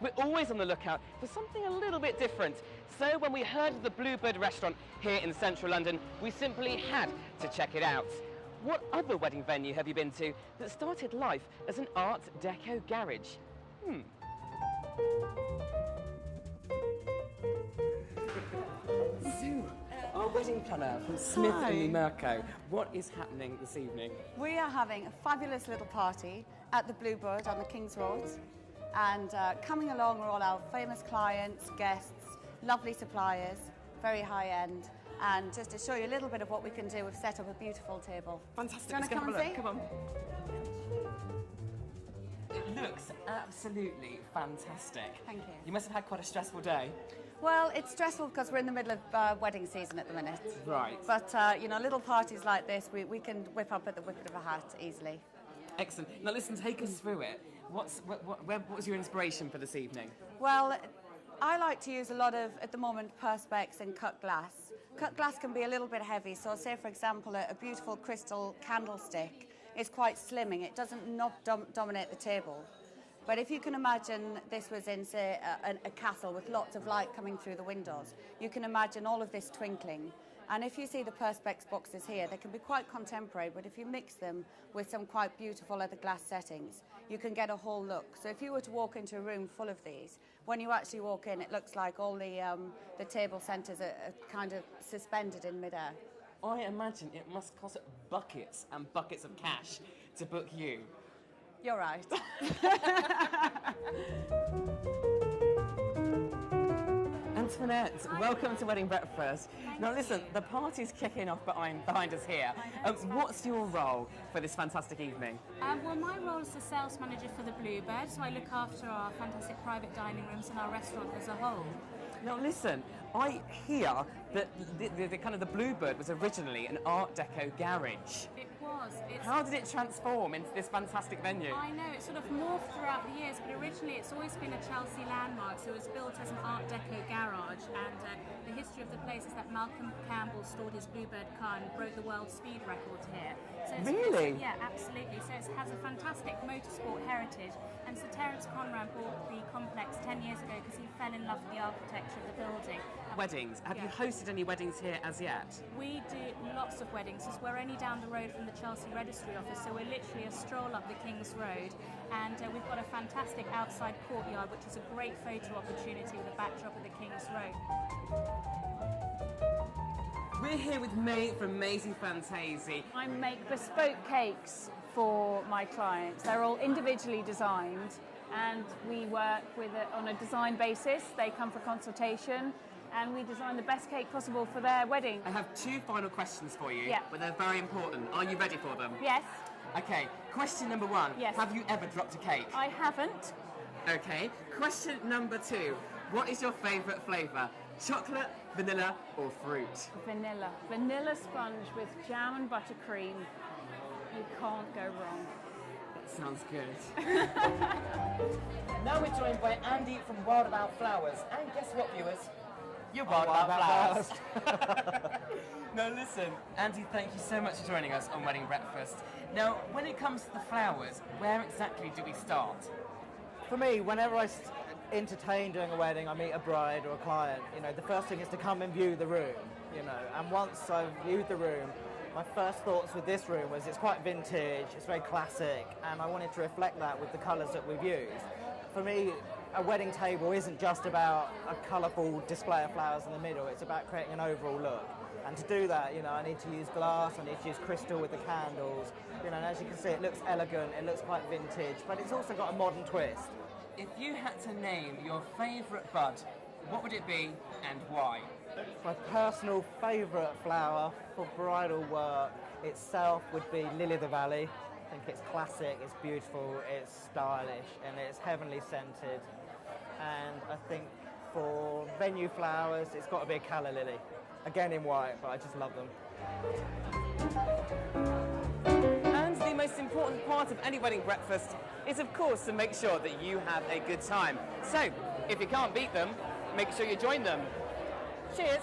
we're always on the lookout for something a little bit different. So when we heard of the Bluebird restaurant here in central London, we simply had to check it out. What other wedding venue have you been to that started life as an Art Deco garage? Our wedding planner from Smith and Merco. What is happening this evening? We are having a fabulous little party at the Bluebird on the King's Road, and coming along are all our famous clients, guests, lovely suppliers, very high end, and just to show you a little bit of what we can do, we've set up a beautiful table. Fantastic. Do you want to come and see? Come on. It looks absolutely fantastic. Thank you. You must have had quite a stressful day. Well, it's stressful because we're in the middle of wedding season at the minute. Right. But, you know, little parties like this, we can whip up at the whip of a hat easily. Excellent. Now listen, take us through it. What was your inspiration for this evening? Well, I like to use a lot of, at the moment, perspex and cut glass. Cut glass can be a little bit heavy, so say, for example, a beautiful crystal candlestick is quite slimming. It doesn't dominate the table. But if you can imagine this was in, say, a castle with lots of light coming through the windows, you can imagine all of this twinkling. And if you see the perspex boxes here, they can be quite contemporary, but if you mix them with some quite beautiful other glass settings, you can get a whole look. So if you were to walk into a room full of these, when you actually walk in, it looks like all the table centres are kind of suspended in midair. I imagine it must cost buckets and buckets of cash to book you. You're right. Antoinette, welcome to Wedding Breakfast. Now listen, the party's kicking off behind us here. What's your role for this fantastic evening? Well, my role is the sales manager for the Bluebird, so I look after our fantastic private dining rooms and our restaurant as a whole. Now listen, I hear that the kind of the Bluebird was originally an Art Deco garage. It was. How did it transform into this fantastic venue? I know, it's sort of morphed throughout the years, but originally it's always been a Chelsea landmark, so it was built as an Art Deco garage, and the history of the place is that Malcolm Campbell stored his Bluebird car and broke the world speed record here. So really? Yeah, absolutely. So it has a fantastic motorsport heritage, and Sir Terance Conran bought the complex 10 years ago because he fell in love with the architecture of the building. Weddings. Have you hosted any weddings here as yet? We do lots of weddings, because we're only down the road from the Chelsea Registry Office, so we're literally a stroll up the King's Road, and we've got a fantastic outside courtyard, which is a great photo opportunity with a backdrop of the King's Road. We're here with May from Maisie Fantasy. I make bespoke cakes for my clients. They're all individually designed, and we work with it on a design basis. They come for consultation, and we design the best cake possible for their wedding. I have two final questions for you, Yeah. but they're very important. Are you ready for them? Yes. Okay, question number one. Yes. Have you ever dropped a cake? I haven't. Okay, question number two. What is your favourite flavour? Chocolate, vanilla or fruit? Vanilla. Vanilla sponge with jam and buttercream. You can't go wrong. That sounds good. Now we're joined by Andy from Wild About Flowers. And guess what, viewers? You're Wild About Flowers. Now listen, Andy, thank you so much for joining us on Wedding Breakfast. Now, when it comes to the flowers, where exactly do we start? For me, whenever I entertain doing a wedding, I meet a bride or a client, you know, the first thing is to come and view the room, you know, and once I've viewed the room, my first thoughts with this room was it's quite vintage, it's very classic, and I wanted to reflect that with the colours that we've used. For me, a wedding table isn't just about a colourful display of flowers in the middle, it's about creating an overall look. And to do that, you know, I need to use glass, I need to use crystal with the candles, you know, and as you can see, it looks elegant, it looks quite vintage, but it's also got a modern twist. If you had to name your favourite bud, what would it be and why? My personal favourite flower for bridal work itself would be Lily of the Valley. I think it's classic, it's beautiful, it's stylish, and it's heavenly scented. And I think for venue flowers, it's got to be a calla lily. Again in white, but I just love them. And the most important part of any wedding breakfast is, of course, to make sure that you have a good time. So, if you can't beat them, make sure you join them. Cheers!